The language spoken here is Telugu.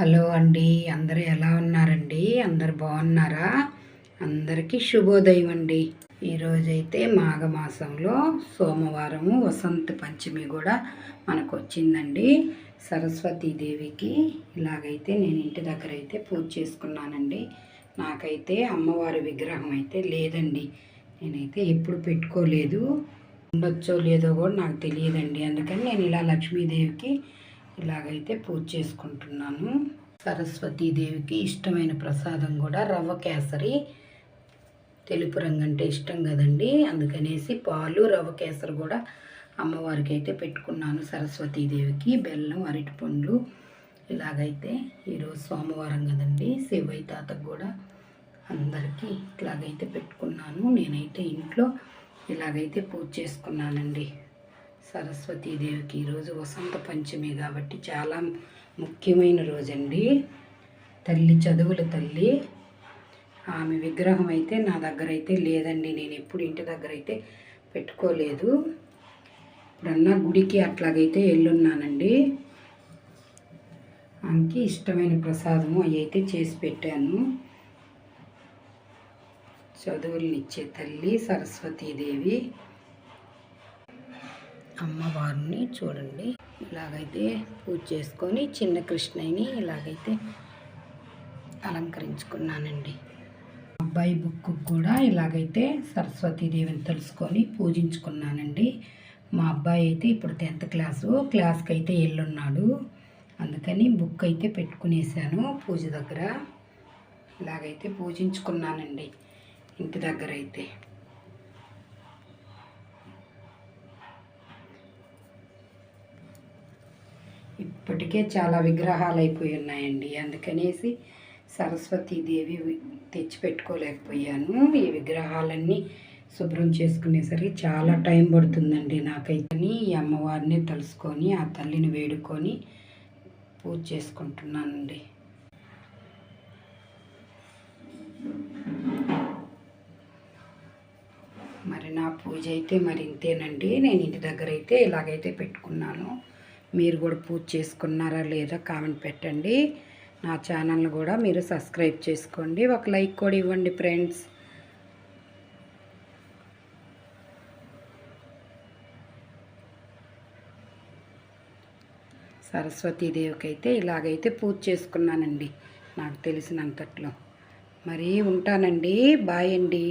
హలో అండి, అందరూ ఎలా ఉన్నారండి? అందరు బాగున్నారా? అందరికీ శుభోదయం అండి. ఈరోజైతే మాఘమాసంలో సోమవారము వసంత పంచమి కూడా మనకు వచ్చిందండి. సరస్వతీదేవికి ఇలాగైతే నేను ఇంటి దగ్గర అయితే పూజ చేసుకున్నానండి. నాకైతే అమ్మవారి విగ్రహం అయితే లేదండి. నేనైతే ఎప్పుడు పెట్టుకోలేదు, ఉండొచ్చో లేదో కూడా నాకు తెలియదండి. అందుకని నేను ఇలా లక్ష్మీదేవికి ఇలాగైతే పూజ చేసుకుంటున్నాను. సరస్వతీదేవికి ఇష్టమైన ప్రసాదం కూడా రవ్వ కేసరి. తెలుపు రంగు అంటే ఇష్టం కదండి, అందుకనేసి పాలు రవ్వ కేసరి కూడా అమ్మవారికి అయితే పెట్టుకున్నాను. సరస్వతీదేవికి బెల్లం, అరటిపండ్లు ఇలాగైతే ఈరోజు సోమవారం కదండి, శివయ్య తాతకు కూడా అందరికీ ఇలాగైతే పెట్టుకున్నాను. నేనైతే ఇంట్లో ఇలాగైతే పూజ చేసుకున్నానండి. సరస్వతీదేవికి ఈరోజు వసంత పంచమి కాబట్టి చాలా ముఖ్యమైన రోజండి. తల్లి చదువుల తల్లి, ఆమె విగ్రహం అయితే నా దగ్గర అయితే లేదండి. నేను ఎప్పుడు ఇంటి దగ్గర అయితే పెట్టుకోలేదు. ఇప్పుడన్నా గుడికి అట్లాగైతే వెళ్ళున్నానండి. ఆమెకి ఇష్టమైన ప్రసాదము అవి అయితే చేసి పెట్టాను. చదువులనిచ్చే తల్లి సరస్వతీదేవి అమ్మవారిని చూడండి. ఇలాగైతే పూజ చేసుకొని చిన్న కృష్ణయ్యని ఇలాగైతే అలంకరించుకున్నానండి. అబ్బాయి బుక్కు కూడా ఇలాగైతే సరస్వతీదేవిని తెలుసుకొని పూజించుకున్నానండి. మా అబ్బాయి అయితే ఇప్పుడు 10th క్లాస్కి అయితే వెళ్ళున్నాడు. అందుకని బుక్ అయితే పెట్టుకునేసాను పూజ దగ్గర. ఇలాగైతే పూజించుకున్నానండి ఇంటి దగ్గర అయితే. ఇప్పటికే చాలా విగ్రహాలు అయిపోయి ఉన్నాయండి, అందుకనేసి సరస్వతీదేవి తెచ్చిపెట్టుకోలేకపోయాను. ఈ విగ్రహాలన్నీ శుభ్రం చేసుకునేసరికి చాలా టైం పడుతుందండి నాకైతే. ఈ అమ్మవారిని తలుసుకొని ఆ తల్లిని వేడుకొని పూజ చేసుకుంటున్నానండి. మరి నా పూజ అయితే మరి ఇంతేనండి. నేను ఇంటి దగ్గర అయితే ఇలాగైతే పెట్టుకున్నాను. మీరు కూడా పూజ చేసుకున్నారా లేదా కామెంట్ పెట్టండి. నా ఛానల్ని కూడా మీరు సబ్స్క్రైబ్ చేసుకోండి, ఒక లైక్ కూడా ఇవ్వండి ఫ్రెండ్స్. సరస్వతీదేవికి అయితే ఇలాగైతే పూజ చేసుకున్నానండి నాకు తెలిసినంతట్లో. మరి ఉంటానండి, బాయ్ అండి.